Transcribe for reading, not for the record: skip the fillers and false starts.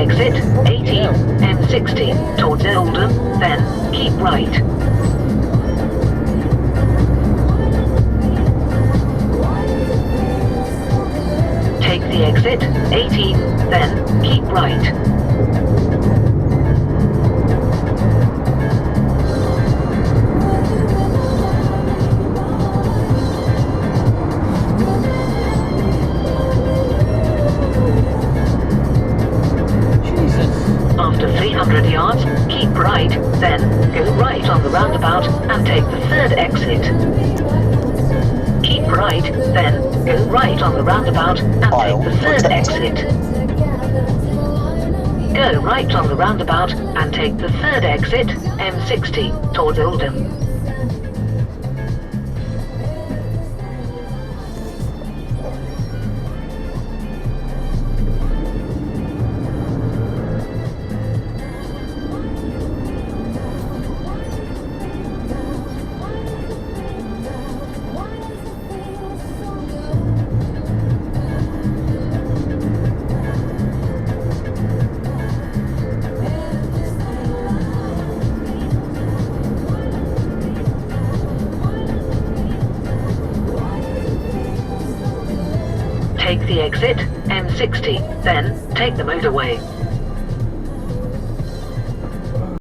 exit 18, m60 towards Oldham, then keep right. Take the exit 18, then keep right. After 300 yards, keep right, then go right on the roundabout and take the third exit. Keep right, then go right on the roundabout and take the third exit. Go right on the roundabout and take the third exit, M60, towards Oldham. Take the exit, M60, then take the motorway.